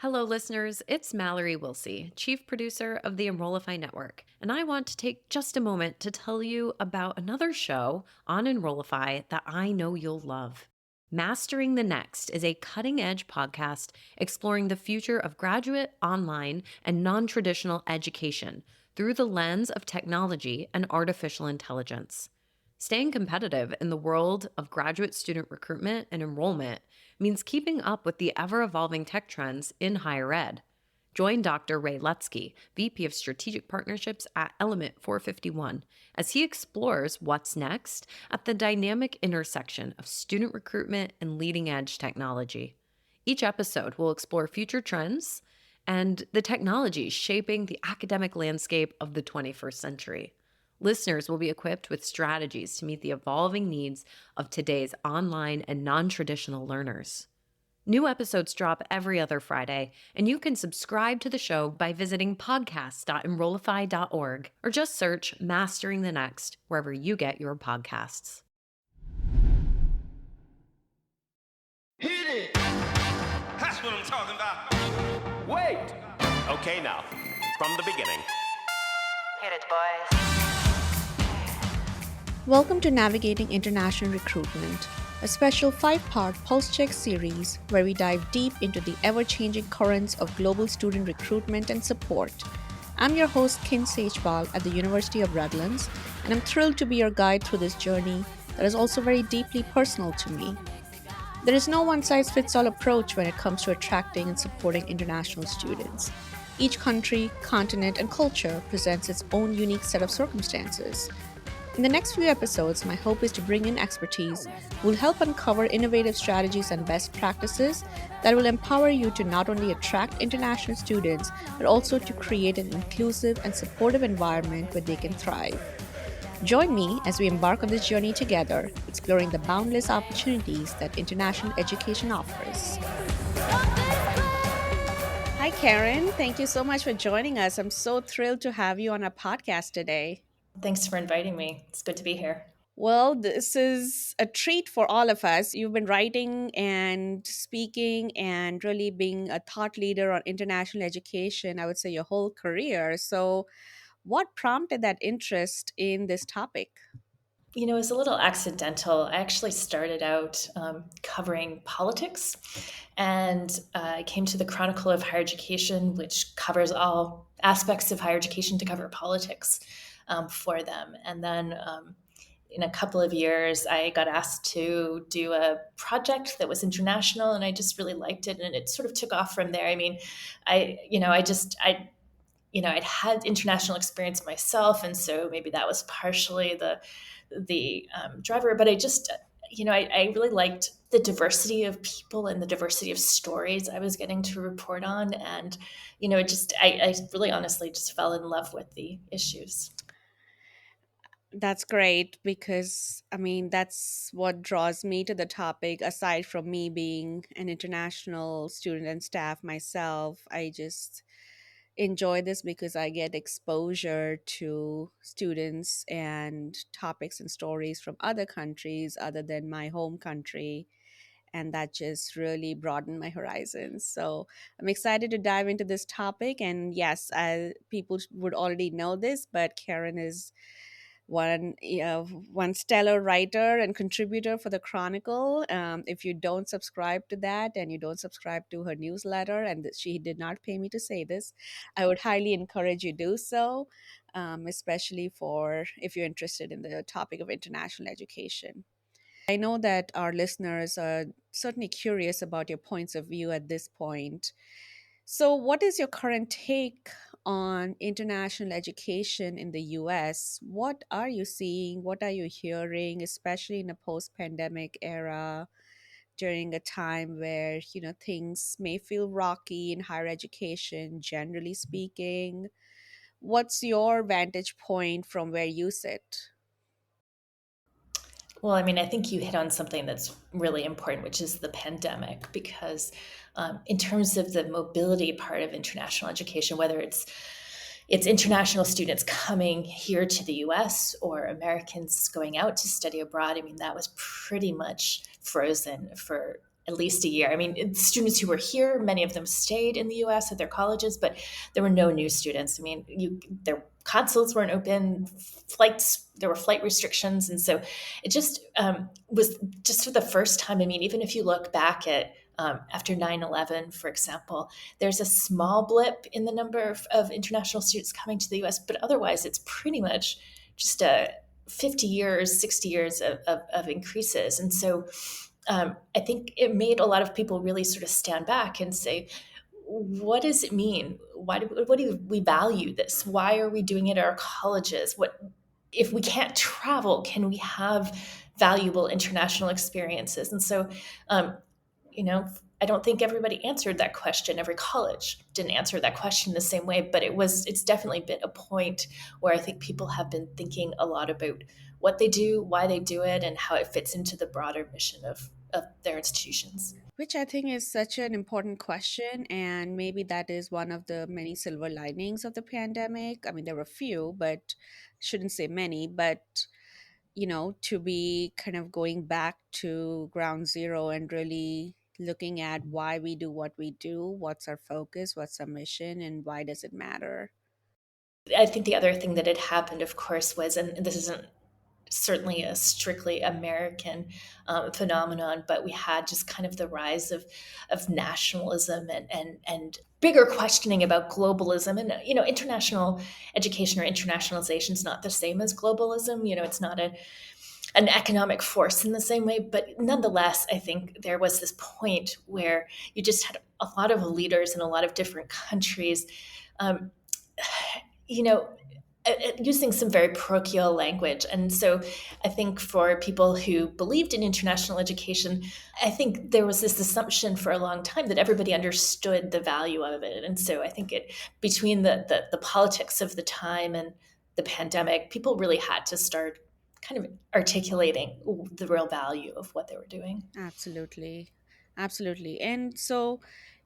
Hello, listeners. It's Mallory Wilsey, Chief Producer of the Enrollify Network, and I want to take just a moment to tell you about another show on Enrollify that I know you'll love. Mastering the Next is a cutting edge podcast exploring the future of graduate, online, and non traditional education through the lens of technology and artificial intelligence. Staying competitive in the world of graduate student recruitment and enrollment means keeping up with the ever evolving tech trends in higher ed. Join Dr. Ray Lutsky, VP of Strategic Partnerships at Element 451, as he explores what's next at the dynamic intersection of student recruitment and leading edge technology. Each episode will explore future trends and the technologies shaping the academic landscape of the 21st century. Listeners will be equipped with strategies to meet the evolving needs of today's online and non traditional learners. New episodes drop every other Friday, and you can subscribe to the show by visiting podcast.enrollify.org or just search Mastering the Next wherever you get your podcasts. Hit it! That's what I'm talking about. Wait! Okay, now, from the beginning. Hit it, boys. Welcome to Navigating International Recruitment, a special 5-part Pulse Check series where we dive deep into the ever-changing currents of global student recruitment and support. I'm your host, Kin Sejpal at the University of Redlands, and I'm thrilled to be your guide through this journey that is also very deeply personal to me. There is no one-size-fits-all approach when it comes to attracting and supporting international students. Each country, continent, and culture presents its own unique set of circumstances. In the next few episodes, my hope is to bring in expertise who will help uncover innovative strategies and best practices that will empower you to not only attract international students, but also to create an inclusive and supportive environment where they can thrive. Join me as we embark on this journey together, exploring the boundless opportunities that international education offers. Hi, Karin. Thank you so much for joining us. I'm so thrilled to have you on our podcast today. Thanks for inviting me. It's good to be here. Well, this is a treat for all of us. You've been writing and speaking and really being a thought leader on international education, I would say your whole career. So, what prompted that interest in this topic? It was a little accidental. I actually started out covering politics, and I came to the Chronicle of Higher Education, which covers all aspects of higher education, to cover politics for them. And then in a couple of years, I got asked to do a project that was international, and I just really liked it, and it sort of took off from there. I mean, I'd had international experience myself, and so maybe that was partially the driver. But I really liked the diversity of people and the diversity of stories I was getting to report on, and I really honestly just fell in love with the issues. That's great because, that's what draws me to the topic. Aside from me being an international student and staff myself, I just enjoy this because I get exposure to students and topics and stories from other countries other than my home country. And that just really broadened my horizons. So I'm excited to dive into this topic. And yes, people would already know this, but Karen is one stellar writer and contributor for the Chronicle. If you don't subscribe to that and you don't subscribe to her newsletter, and she did not pay me to say this, I would highly encourage you do so, especially for if you're interested in the topic of international education. I know that our listeners are certainly curious about your points of view at this point. So, what is your current take on international education in the US? What are you seeing? What are you hearing, especially in a post pandemic era during a time where, things may feel rocky in higher education, generally speaking? What's your vantage point from where you sit? Well, I mean, I think you hit on something that's really important, which is the pandemic, because in terms of the mobility part of international education, whether it's international students coming here to the US or Americans going out to study abroad, I mean, that was pretty much frozen for at least a year. I mean, students who were here, many of them stayed in the U.S. at their colleges, but there were no new students. I mean, their consuls weren't open, flights, there were flight restrictions. And so it just was just for the first time. I mean, even if you look back at after 9/11, for example, there's a small blip in the number of international students coming to the US, but otherwise it's pretty much just a 50 years, 60 years of increases. And so I think it made a lot of people really sort of stand back and say, what does it mean? What do we value this? Why are we doing it at our colleges? What if we can't travel? Can we have valuable international experiences? And so, um, you know, I don't think everybody answered that question. Every college didn't answer that question the same way, but it's definitely been a point where I think people have been thinking a lot about what they do, why they do it, and how it fits into the broader mission of their institutions. Which I think is such an important question. And maybe that is one of the many silver linings of the pandemic. I mean, there were few, but shouldn't say many, but to be kind of going back to ground zero and really looking at why we do what we do, what's our focus, what's our mission, and why does it matter. I think the other thing that had happened, of course, was, and this isn't certainly a strictly American phenomenon, but we had just kind of the rise of nationalism and bigger questioning about globalism. And international education or internationalization is not the same as globalism. It's not an economic force in the same way, but nonetheless, I think there was this point where you just had a lot of leaders in a lot of different countries. Um, you know, using some very parochial language. And so I think for people who believed in international education, I think there was this assumption for a long time that everybody understood the value of it. And so I think between the politics of the time and the pandemic, people really had to start kind of articulating the real value of what they were doing. Absolutely. Absolutely. And so,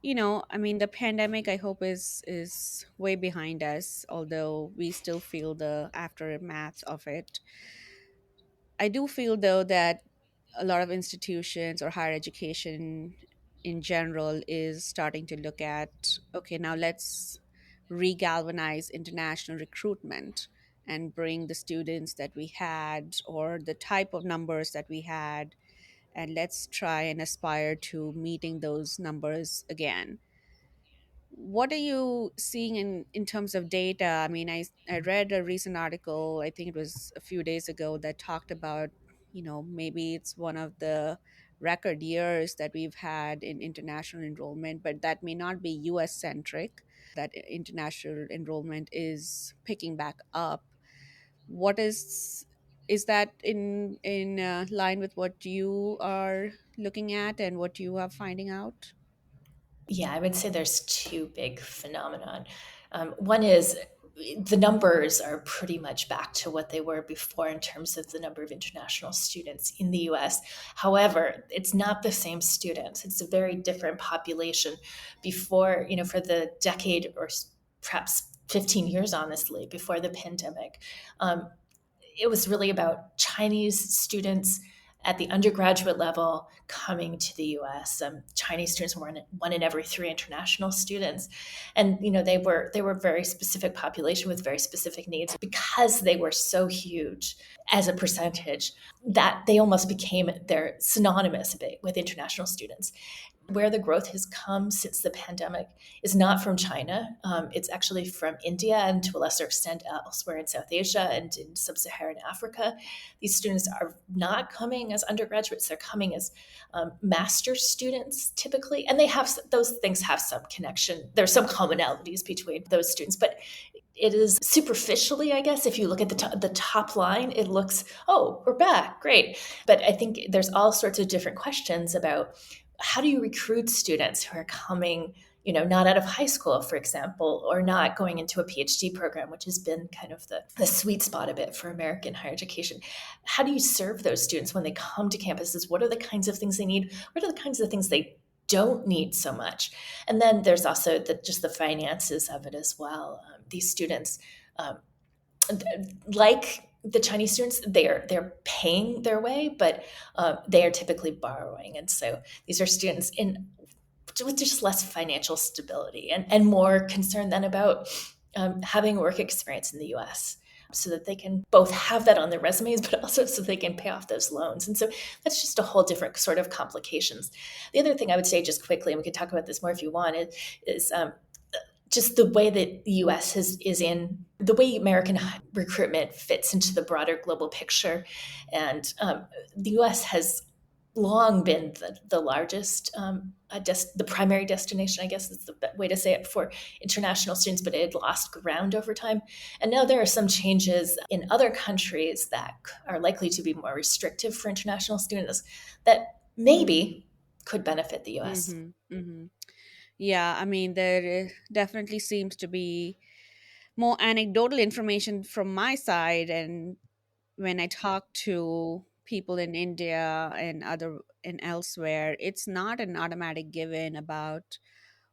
I mean, the pandemic, I hope, is way behind us, although we still feel the aftermath of it. I do feel, though, that a lot of institutions or higher education in general is starting to look at, okay, now let's regalvanize international recruitment and bring the students that we had or the type of numbers that we had, and let's try and aspire to meeting those numbers again. What are you seeing in terms of data? I mean, I read a recent article, I think it was a few days ago, that talked about, maybe it's one of the record years that we've had in international enrollment, but that may not be US centric, that international enrollment is picking back up. What is that in line with what you are looking at and what you are finding out? Yeah, I would say there's two big phenomenon. One is the numbers are pretty much back to what they were before in terms of the number of international students in the US. However, it's not the same students. It's a very different population. Before, for the decade or perhaps 15 years, honestly, before the pandemic, um, it was really about Chinese students at the undergraduate level coming to the U.S. Chinese students were one in every three international students, and they were a very specific population with very specific needs because they were so huge as a percentage that they almost became they're synonymous a bit with international students. Where the growth has come since the pandemic is not from China. It's actually from India and to a lesser extent elsewhere in South Asia and in sub-Saharan Africa. These students are not coming as undergraduates; they're coming as master's students typically, and those things have some connection. There's some commonalities between those students, but it is superficially, I guess, if you look at the top line, it looks, oh, we're back, great. But I think there's all sorts of different questions about how do you recruit students who are coming, not out of high school, for example, or not going into a PhD program, which has been kind of the sweet spot a bit for American higher education. How do you serve those students when they come to campuses? What are the kinds of things they need? What are the kinds of things they don't need so much? And then there's also just the finances of it as well. These students, um, like the Chinese students, they're paying their way, but they are typically borrowing, and so these are students in with just less financial stability and more concerned then about having work experience in the US so that they can both have that on their resumes, but also so they can pay off those loans. And so that's just a whole different sort of complications. The other thing I would say just quickly, and we could talk about this more if you want, is just the way that the US is in the way American recruitment fits into the broader global picture. And the US has long been the largest, the primary destination, I guess is the way to say it, for international students, but it had lost ground over time. And now there are some changes in other countries that are likely to be more restrictive for international students that maybe could benefit the US. Yeah, I mean, there definitely seems to be more anecdotal information from my side. And when I talk to people in India and other and elsewhere, it's not an automatic given about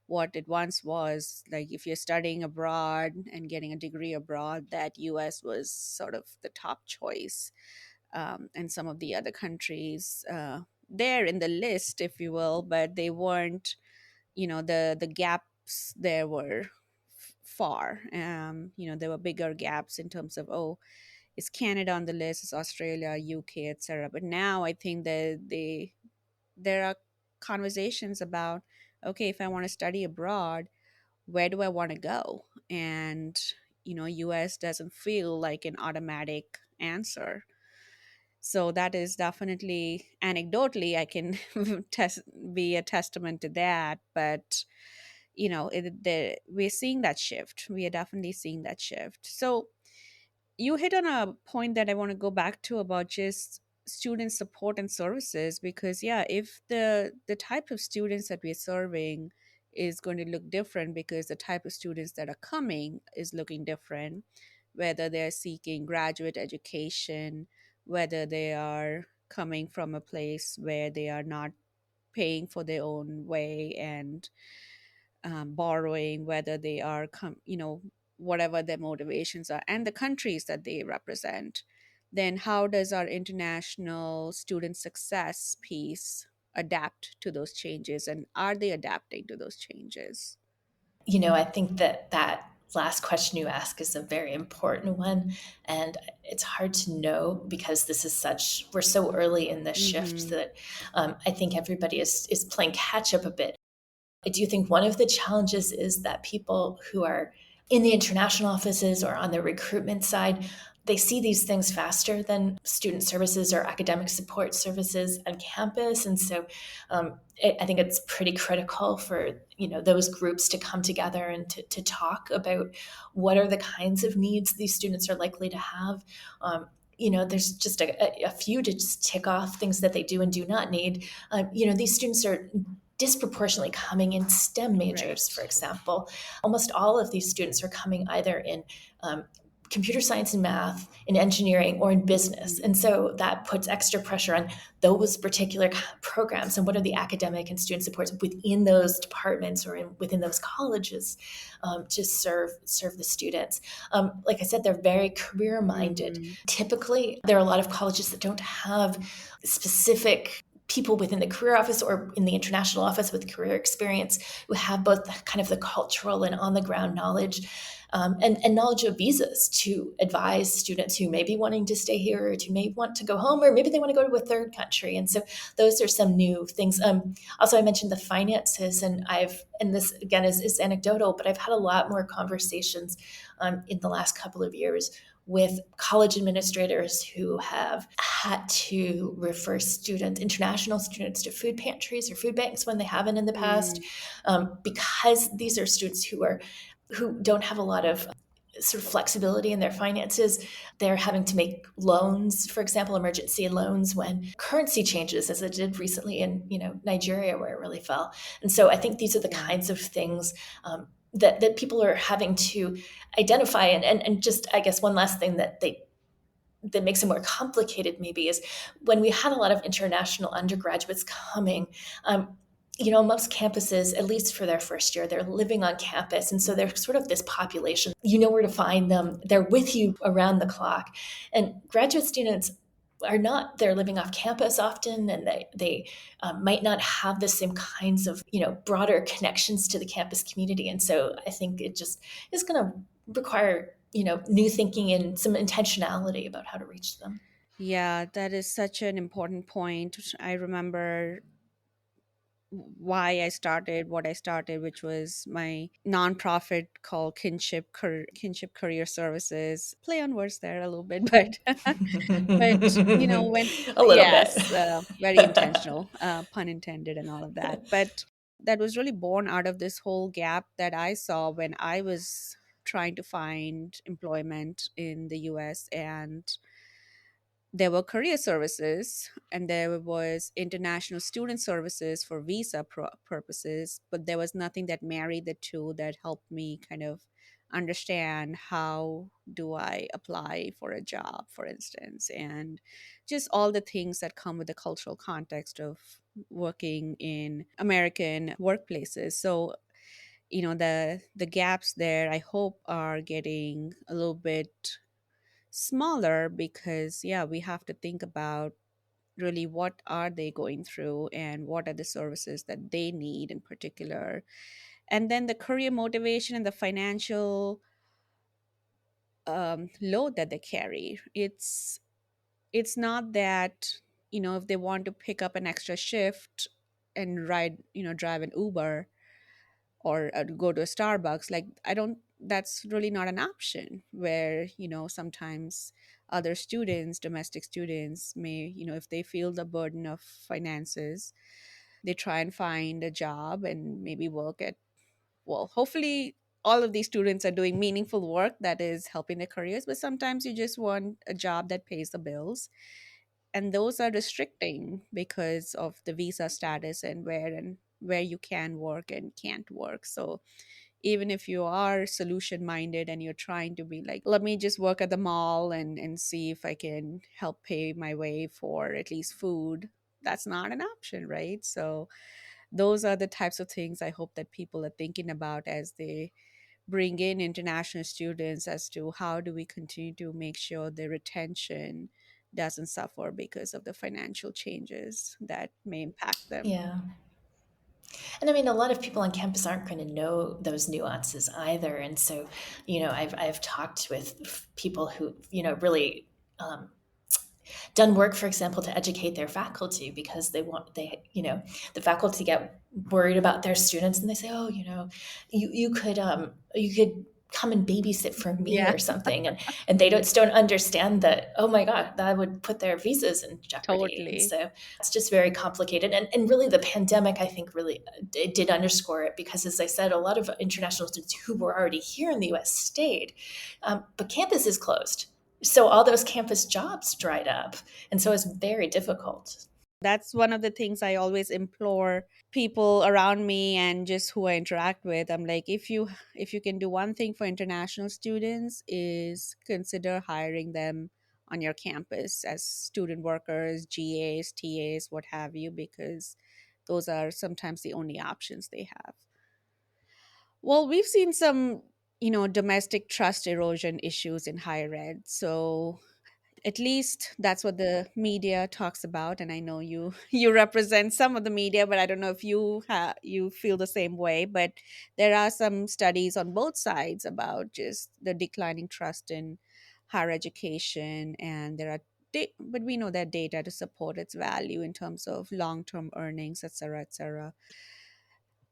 what it once was. Like if you're studying abroad and getting a degree abroad, that US was sort of the top choice. And some of the other countries, they're in the list, if you will, but they weren't, the gaps there were far. There were bigger gaps in terms of, oh, is Canada on the list, is Australia, UK, etc. But now I think that there are conversations about, okay, if I want to study abroad, where do I want to go? And US doesn't feel like an automatic answer. So that is definitely anecdotally I can be a testament to that. But we're seeing that shift. We are definitely seeing that shift. So you hit on a point that I want to go back to about just student support and services, because yeah, if the type of students that we're serving is going to look different because the type of students that are coming is looking different, whether they're seeking graduate education, whether they are coming from a place where they are not paying for their own way and borrowing, whether they are whatever their motivations are and the countries that they represent, then how does our international student success piece adapt to those changes, and are they adapting to those changes? I think that last question you ask is a very important one. And it's hard to know because we're so early in this shift Mm-hmm. that I think everybody is playing catch up a bit. I do think one of the challenges is that people who are in the international offices or on the recruitment side, they see these things faster than student services or academic support services on campus. And so I think it's pretty critical for those groups to come together and to talk about what are the kinds of needs these students are likely to have. There's just a few to just tick off things that they do and do not need. These students are disproportionately coming in STEM majors, for Right. example. Almost all of these students are coming either in computer science and math, in engineering, or in business. Mhm. And so that puts extra pressure on those particular programs and what are the academic and student supports within those departments or within those colleges to serve the students. Like I said, they're very career minded. Mhm. Typically, there are a lot of colleges that don't have specific people within the career office or in the international office with career experience who have both kind of the cultural and on the ground knowledge and knowledge of visas to advise students who may be wanting to stay here or who may want to go home, or maybe they want to go to a third country. And so those are some new things. Also, I mentioned the finances, and this again is anecdotal, but I've had a lot more conversations in the last couple of years with college administrators who have had to refer international students, to food pantries or food banks when they haven't in the past, Mm. because these are students who don't have a lot of sort of flexibility in their finances. They're having to make loans, for example, emergency loans when currency changes, as it did recently in Nigeria, where it really fell. And so I think these are the Yeah. kinds of things that people are having to identify. And just, I guess, one last thing that makes it more complicated maybe is when we had a lot of international undergraduates coming, most campuses, at least for their first year, they're living on campus. And so they're sort of this population. Where to find them. They're with you around the clock. And graduate students are not, they're living off campus often, and they might not have the same kinds of, broader connections to the campus community. And so I think it just is going to require, new thinking and some intentionality about how to reach them. Yeah, that is such an important point. I remember why I started what I started, which was my nonprofit called Kinship Career Services. Play on words there a little bit, but when A little bit. yes, very intentional, pun intended, and all of that. But that was really born out of this whole gap that I saw when I was trying to find employment in the US. And there were career services and there was international student services for visa purposes, but there was nothing that married the two that helped me kind of understand how do I apply for a job, for instance, and just all the things that come with the cultural context of working in American workplaces. So the gaps there, I hope, are getting a little bit smaller, because yeah, we have to think about really what are they going through and what are the services that they need in particular, and then the career motivation and the financial load that they carry. It's not that, if they want to pick up an extra shift and drive an Uber or go to a Starbucks, like, I don't that's really not an option. Where sometimes other students, domestic students, may, if they feel the burden of finances, they try and find a job and maybe work at, well, hopefully all of these students are doing meaningful work that is helping their careers, but sometimes you just want a job that pays the bills, and those are restricting because of the visa status and where you can work and can't work. So even if you are solution minded and you're trying to be like, let me just work at the mall and see if I can help pay my way for at least food, that's not an option, right? So those are the types of things I hope that people are thinking about as they bring in international students, as to how do we continue to make sure the retention doesn't suffer because of the financial changes that may impact them. Yeah. And I mean, a lot of people on campus aren't going to know those nuances either. And so, I've talked with people who, really um, done work, for example, to educate their faculty, because the faculty get worried about their students, and they say, oh, you could come and babysit for me Yeah, or something. And they don't understand that, oh my God, that would put their visas in jeopardy. And totally. so it's just very complicated. And really the pandemic, I think, really it did underscore it, because, as I said, a lot of international students who were already here in the US stayed, but campus is closed. So all those campus jobs dried up. And so it's very difficult. That's one of the things I always implore people around me and just who I interact with. I'm like, if you can do one thing for international students, is consider hiring them on your campus as student workers, GAs, TAs, what have you, because those are sometimes the only options they have. Well, we've seen some, domestic trust erosion issues in higher ed. So at least that's what the media talks about, and I know you you represent some of the media, but I don't know if you feel the same way. But there are some studies on both sides about just the declining trust in higher education, and but we know that data to support its value in terms of long-term earnings, et cetera, et cetera.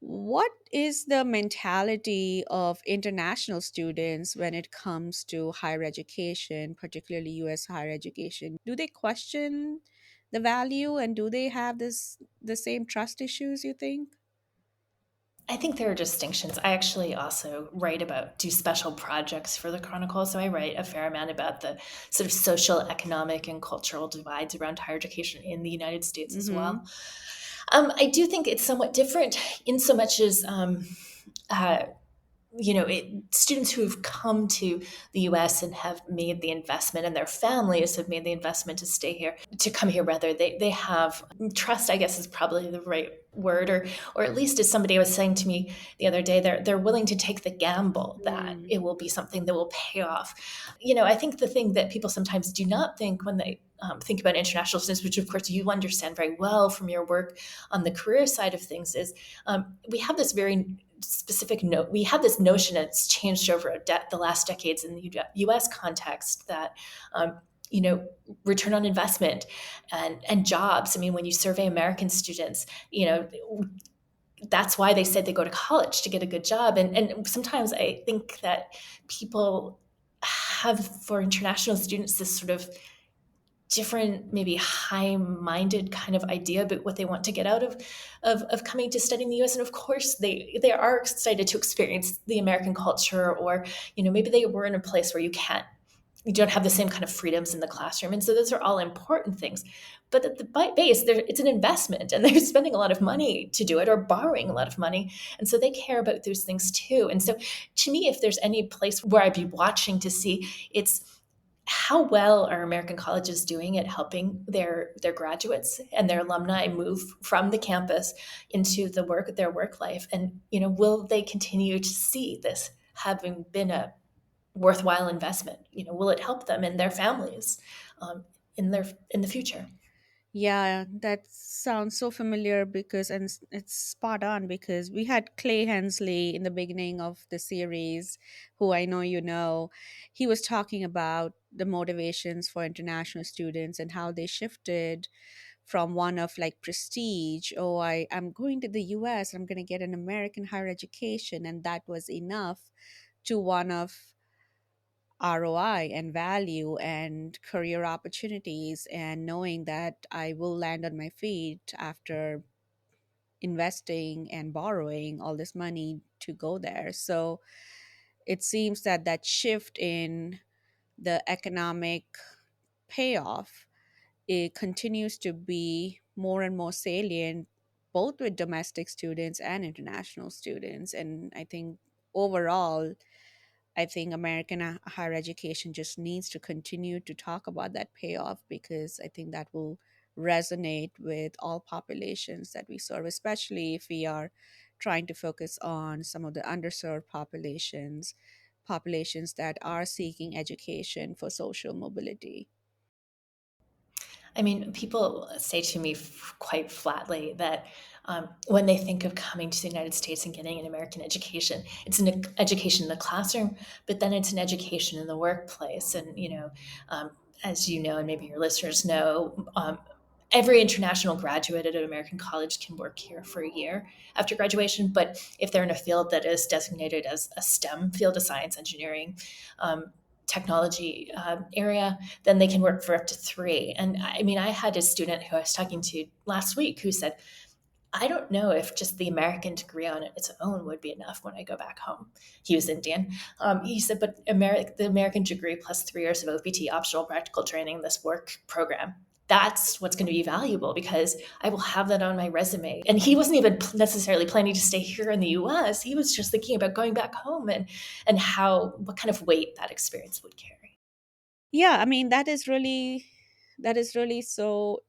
What is the mentality of international students when it comes to higher education, particularly US higher education? Do they question the value, and do they have the same trust issues, you think? I think there are distinctions. I actually also do special projects for the Chronicle. So I write a fair amount about the sort of social, economic, and cultural divides around higher education in the United States as Mhm. well. I do think it's somewhat different in so much as uh, students who've come to the US and have made the investment, and their families have made the investment to stay here, to come here rather, they have trust, I guess is probably the right word, or at least, as somebody was saying to me the other day, they're willing to take the gamble that Mm. it will be something that will pay off. I think the thing that people sometimes do not think when they think about international students, which of course you understand very well from your work on the career side of things, is we have this very specific note. We have this notion that's changed over the last decades in the U.S. context that you know return on investment and jobs. I mean, when you survey American students, that's why they said they go to college, to get a good job. And sometimes I think that people have, for international students, this sort of different, maybe high-minded kind of idea about what they want to get out of coming to study in the US. And of course they are excited to experience the American culture, or maybe they were in a place where you don't have the same kind of freedoms in the classroom. And so those are all important things. But at the base, it's an investment, and they're spending a lot of money to do it, or borrowing a lot of money. And so they care about those things too. And so to me, if there's any place where I'd be watching to see, it's how well are American colleges doing at helping their graduates and their alumni move from the campus into their work life, and will they continue to see this having been a worthwhile investment? Will it help them and their families um, in the future? Yeah, that sounds so familiar because, and it's spot on because we had Clay Hensley in the beginning of the series, who I know you know. He was talking about the motivations for international students and how they shifted from one of like prestige. Oh, I'm going to the US, I'm going to get an American higher education, and that was enough, to one of ROI and value and career opportunities, and knowing that I will land on my feet after investing and borrowing all this money to go there. So it seems that that shift in the economic payoff, it continues to be more and more salient, both with domestic students and international students. And I think overall, I think American higher education just needs to continue to talk about that payoff, because I think that will resonate with all populations that we serve, especially if we are trying to focus on some of the underserved populations that are seeking education for social mobility. I mean, people say to me quite flatly that when they think of coming to the United States and getting an American education, it's an education in the classroom, but then it's an education in the workplace. And, as you know, and maybe your listeners know, every international graduate at an American college can work here for a year after graduation. But if they're in a field that is designated as a STEM field, of science, engineering, technology area, then they can work for up to 3. And I mean, I had a student who I was talking to last week who said, I don't know if just the American degree on its own would be enough when I go back home. He was Indian. He said, but the American degree plus 3 years of OPT, optional practical training, this work program, that's what's going to be valuable, because I will have that on my resume. And he wasn't even necessarily planning to stay here in the US. He was just thinking about going back home, and what kind of weight that experience would carry. Yeah, I mean, that is really so.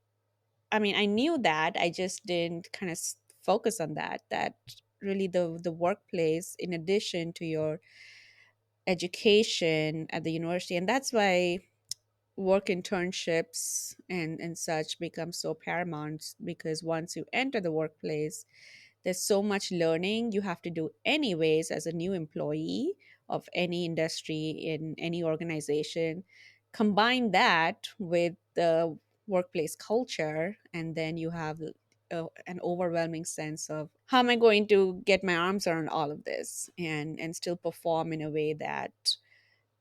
I mean, I knew that, I just didn't kind of focus on that really the workplace, in addition to your education at the university. And that's why work internships and such become so paramount, because once you enter the workplace, there's so much learning you have to do anyways as a new employee of any industry in any organization. Combine that with the workplace culture, and then you have an overwhelming sense of, how am I going to get my arms around all of this and still perform in a way that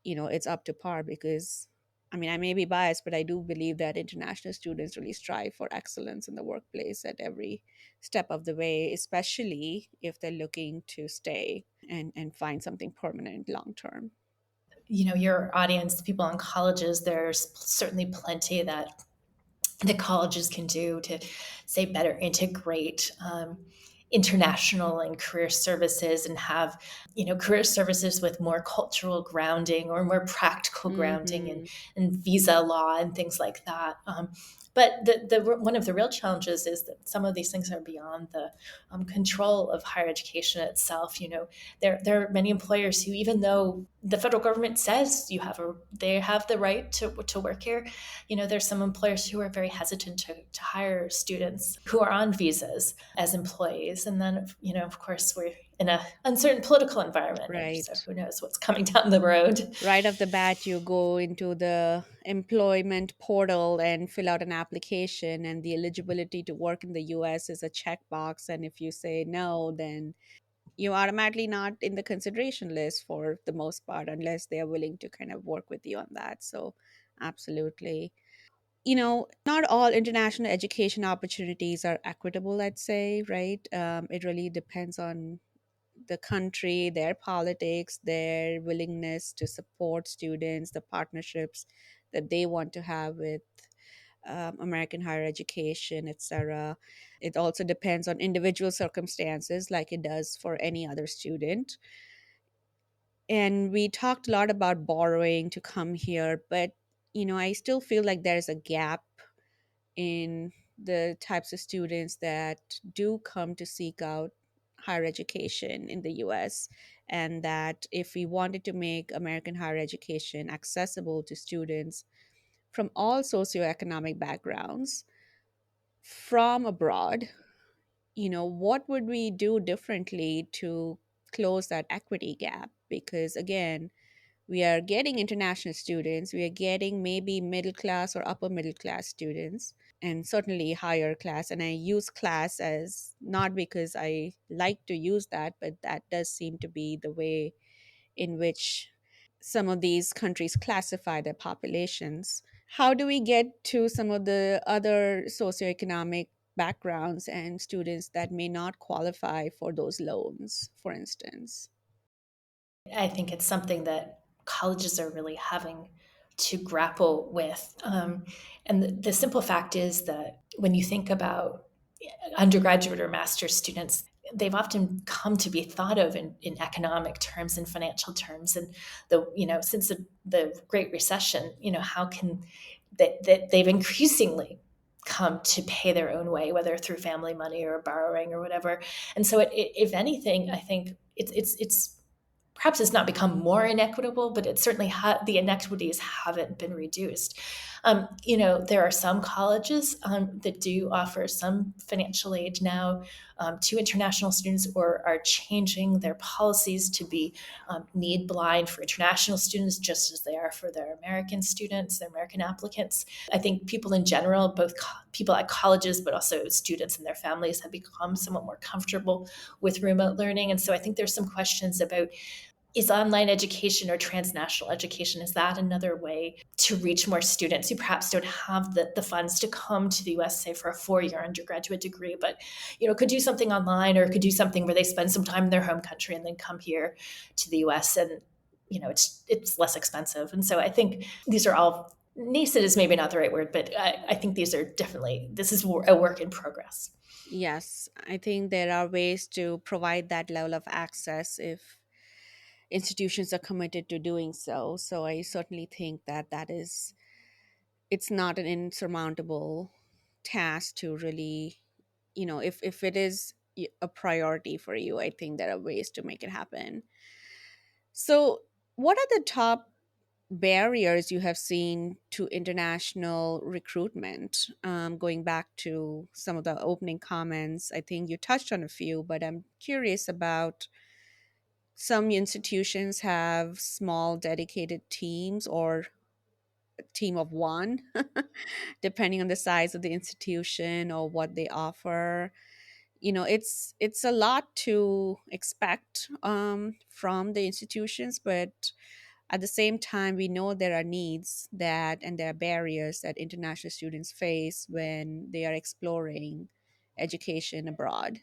it's up to par. Because I mean, I may be biased, but I do believe that international students really strive for excellence in the workplace at every step of the way, especially if they're looking to stay and find something permanent long term. Your audience, the people in colleges, there's certainly plenty that the colleges can do to, say, better integrate international and career services and have, career services with more cultural grounding or more practical grounding Mm-hmm. and visa law and things like that. But one of the real challenges is that some of these things are beyond the control of higher education itself. There are many employers who, even though the federal government says they have the right to work here, there's some employers who are very hesitant to hire students who are on visas as employees. And then, of course, we're in a uncertain political environment, and so Right. who knows what's coming down the road. Right off the bat, you go into the employment portal and fill out an application, and the eligibility to work in the US is a checkbox. And if you say no, then you automatically not in the consideration list for the most part, unless they're willing to kind of work with you on that. So, absolutely. Not all international education opportunities are equitable, I'd say, right? It really depends on the country, their politics, their willingness to support students, the partnerships that they want to have with American higher education, etc. It also depends on individual circumstances, like it does for any other student. And we talked a lot about borrowing to come here, but I still feel like there's a gap in the types of students that do come to seek out higher education in the US. And that if we wanted to make American higher education accessible to students from all socioeconomic backgrounds from abroad, what would we do differently to close that equity gap? Because again, we are getting international students, we are getting maybe middle class or upper middle class students, and certainly higher class. And I use class as not because I like to use that, but that does seem to be the way in which some of these countries classify their populations. How do we get to some of the other socioeconomic backgrounds and students that may not qualify for those loans, for instance? I think it's something that colleges are really having to grapple with. And the simple fact is that when you think about undergraduate or master's students, they've often come to be thought of in economic terms and financial terms. And since the Great Recession, how can that they've increasingly come to pay their own way, whether through family money or borrowing or whatever. And so, if anything, I think it's perhaps it's not become more inequitable, but it certainly the inequities haven't been reduced. There are some colleges that do offer some financial aid now to international students, or are changing their policies to be need blind for international students, just as they are for their American students, their American applicants. I think people in general, both people at colleges, but also students and their families, have become somewhat more comfortable with remote learning. And so I think there's some questions about, is online education or transnational education, is that another way to reach more students who perhaps don't have the funds to come to the US, say for a 4-year undergraduate degree, but could do something online, or could do something where they spend some time in their home country and then come here to the US, and it's less expensive. And so I think these are all nascent, is maybe not the right word, but I think this is a work in progress. Yes, I think there are ways to provide that level of access if institutions are committed to doing so. So I certainly think that it's not an insurmountable task to really, if it is a priority for you, I think there are ways to make it happen. So, what are the top barriers you have seen to international recruitment? Going back to some of the opening comments, I think you touched on a few, but I'm curious about some institutions have small dedicated teams or a team of one, depending on the size of the institution or what they offer. It's a lot to expect from the institutions, but at the same time, we know there are needs that and there are barriers that international students face when they are exploring education abroad.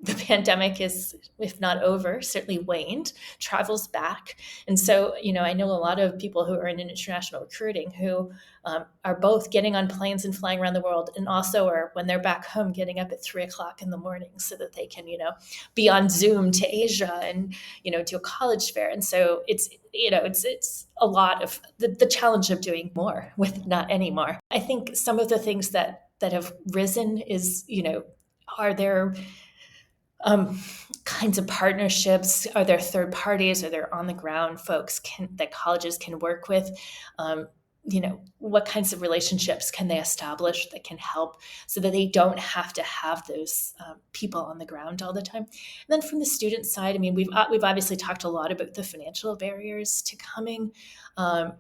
the pandemic is, if not over, certainly waned, travel's back. And so, I know a lot of people who are in international recruiting who are both getting on planes and flying around the world, and also are, when they're back home, getting up at 3 o'clock in the morning so that they can, be on Zoom to Asia and, do a college fair. And so it's a lot of the challenge of doing more with not any more. I think some of the things that have risen is, are there kinds of partnerships? Are there third parties? Are there on the ground folks that colleges can work with? What kinds of relationships can they establish that can help so that they don't have to have those people on the ground all the time? And then from the student side, I mean, we've obviously talked a lot about the financial barriers to coming. I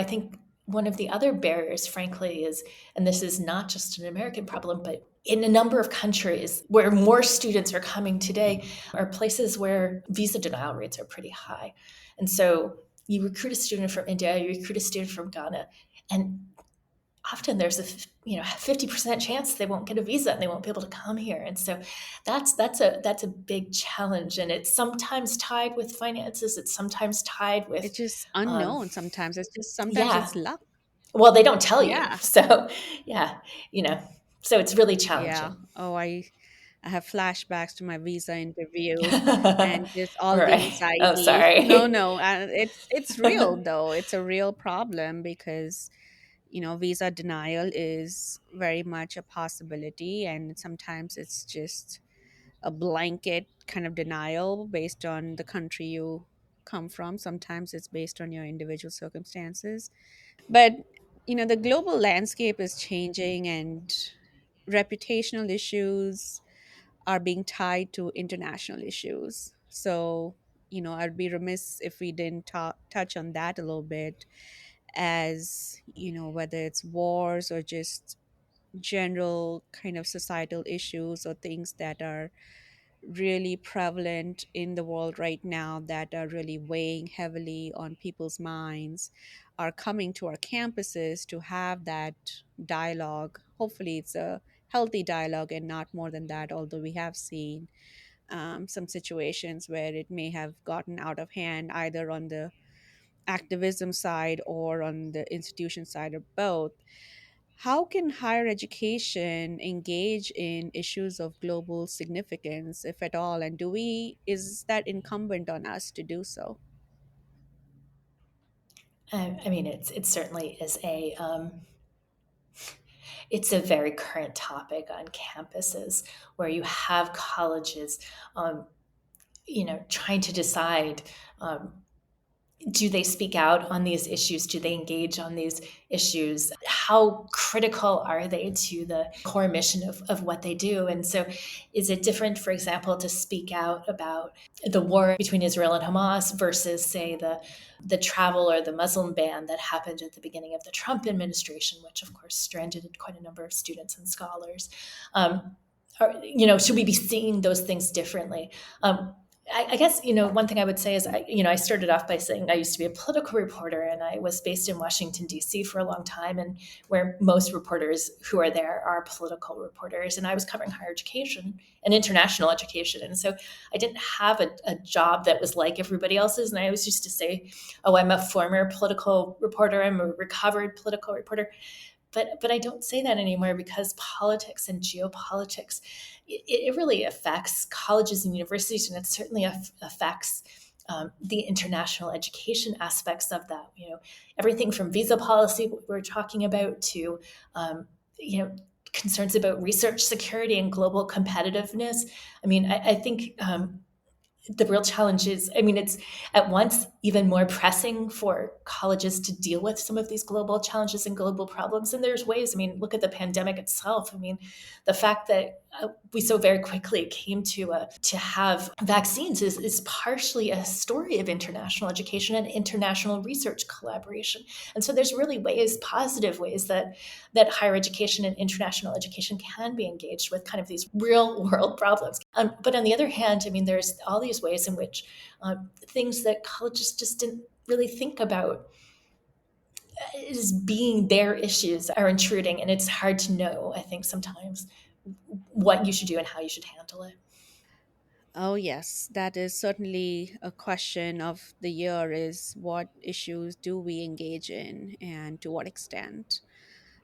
think one of the other barriers, frankly, is, and this is not just an American problem, but in a number of countries where more students are coming today, are places where visa denial rates are pretty high. And so you recruit a student from India, you recruit a student from Ghana, and often there's a 50% chance they won't get a visa and they won't be able to come here. And so that's a big challenge, and it's sometimes tied with finances. It's sometimes tied with It's just um, unknown sometimes. Sometimes yeah. it's luck. Well, they don't tell you. Yeah. So, yeah, so it's really Yeah. challenging. Oh, I have flashbacks to my visa interview and just all the Right. Oh, anxiety. No, sorry. no, it's real though. It's a real problem because visa denial is very much a possibility, and sometimes it's just a blanket kind of denial based on the country you come from. Sometimes it's based on your individual circumstances. But the global landscape is changing, and reputational issues are being tied to international issues. So, I'd be remiss if we didn't touch on that a little bit, as, whether it's wars or just general kind of societal issues or things that are really prevalent in the world right now that are really weighing heavily on people's minds are coming to our campuses to have that dialogue. Hopefully, it's a healthy dialogue and not more than that, although we have seen some situations where it may have gotten out of hand, either on the activism side or on the institution side, or both. How can higher education engage in issues of global significance, if at all? And is that incumbent on us to do so? I mean, it certainly is it's a very current topic on campuses where you have colleges, trying to decide, um, do they speak out on these issues? Do they engage on these issues? How critical are they to the core mission of what they do? And so, is it different, for example, to speak out about the war between Israel and Hamas versus, say, the travel or the Muslim ban that happened at the beginning of the Trump administration, which, of course, stranded quite a number of students and scholars? Should we be seeing those things differently? I guess, one thing I would say is, I started off by saying I used to be a political reporter, and I was based in Washington, D.C. for a long time, and where most reporters who are there are political reporters. And I was covering higher education and international education. And so I didn't have a job that was like everybody else's. And I always used to say, oh, I'm a former political reporter, I'm a recovered political reporter. But I don't say that anymore, because politics and geopolitics, it really affects colleges and universities, and it certainly affects the international education aspects of that. Everything from visa policy, what we're talking about, to you know concerns about research security and global competitiveness. I mean, I think the real challenge is, I mean, it's at once even more pressing for colleges to deal with some of these global challenges and global problems. And there's ways, I mean, look at the pandemic itself. I mean, the fact that we so very quickly came to have vaccines is partially a story of international education and international research collaboration. And so there's really ways, positive ways, that higher education and international education can be engaged with kind of these real world problems. But on the other hand, I mean, there's all these ways in which things that colleges just didn't really think about as being their issues are intruding. And it's hard to know, I think, sometimes what you should do and how you should handle it. Oh, yes, that is certainly a question of the year is what issues do we engage in and to what extent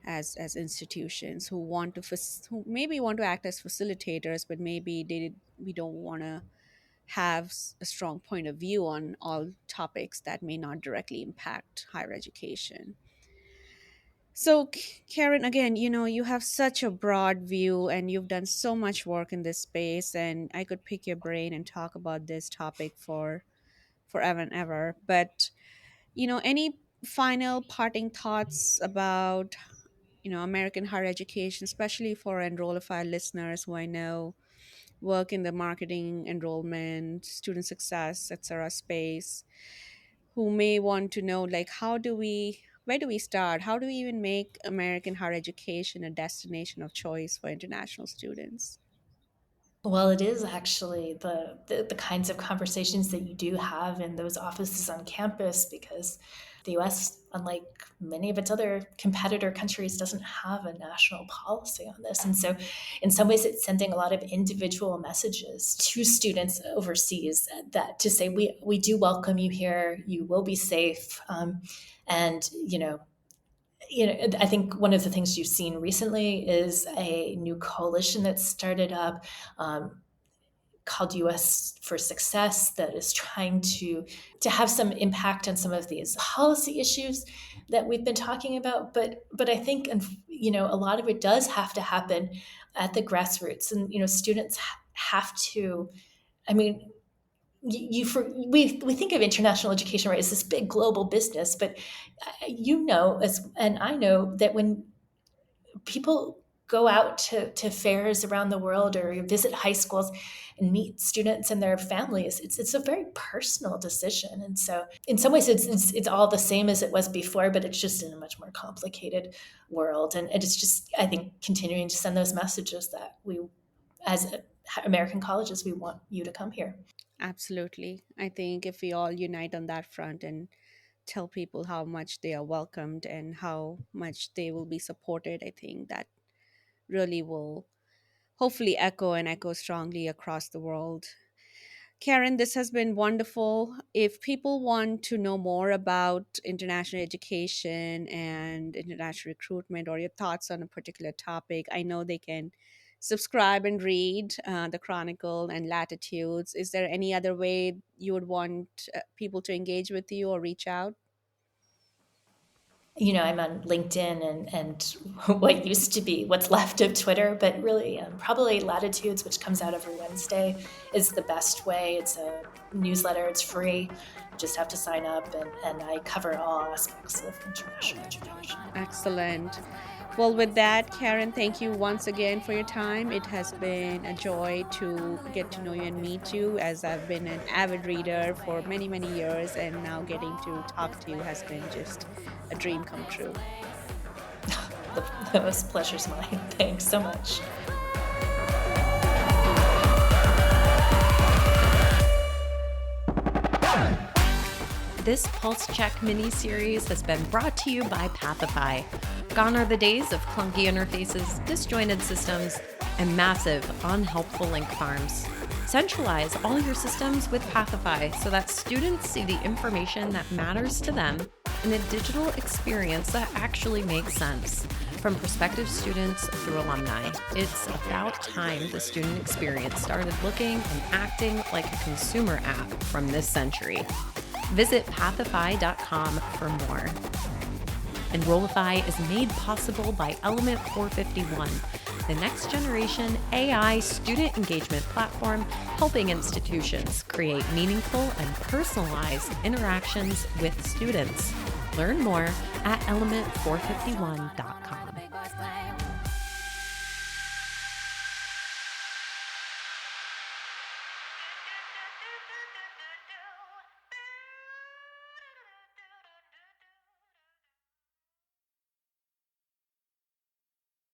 as institutions who want to who maybe want to act as facilitators, but maybe we don't want to have a strong point of view on all topics that may not directly impact higher education. So, Karen, again, you have such a broad view and you've done so much work in this space, and I could pick your brain and talk about this topic for forever and ever. But, any final parting thoughts about, American higher education, especially for Enrollify listeners who I know work in the marketing, enrollment, student success, etc. space, who may want to know like where do we start? How do we even make American higher education a destination of choice for international students? Well, it is actually the kinds of conversations that you do have in those offices on campus because the US, unlike many of its other competitor countries, doesn't have a national policy on this. And so, in some ways, it's sending a lot of individual messages to students overseas that to say, we do welcome you here, you will be safe. And, I think one of the things you've seen recently is a new coalition that started up called US for Success that is trying to have some impact on some of these policy issues that we've been talking about. But I think a lot of it does have to happen at the grassroots, and students have to. I mean, we think of international education, right, as this big global business, but and I know that when people go out to fairs around the world or visit high schools and meet students and their families, it's a very personal decision. And so in some ways it's all the same as it was before, but it's just in a much more complicated world. And it's just, I think, continuing to send those messages that we, as American colleges, we want you to come here. Absolutely. I think if we all unite on that front and tell people how much they are welcomed and how much they will be supported, I think that really will hopefully echo strongly across the world. Karen, this has been wonderful. If people want to know more about international education and international recruitment or your thoughts on a particular topic, I know they can subscribe and read the Chronicle and Latitudes. Is there any other way you would want people to engage with you or reach out? I'm on LinkedIn and what used to be what's left of Twitter, but really probably Latitudes, which comes out every Wednesday, is the best way. It's a newsletter, it's free. You just have to sign up, and I cover all aspects of international education. Excellent. Well, with that, Karen, thank you once again for your time. It has been a joy to get to know you and meet you, as I've been an avid reader for many, many years, and now getting to talk to you has been just a dream come true. The most pleasure's mine. Thanks so much. This Pulse Check mini-series has been brought to you by Pathify. Gone are the days of clunky interfaces, disjointed systems, and massive, unhelpful link farms. Centralize all your systems with Pathify so that students see the information that matters to them in a digital experience that actually makes sense. From prospective students through alumni, it's about time the student experience started looking and acting like a consumer app from this century. Visit pathify.com for more. Enrollify is made possible by Element 451, the next generation AI student engagement platform helping institutions create meaningful and personalized interactions with students. Learn more at element451.com.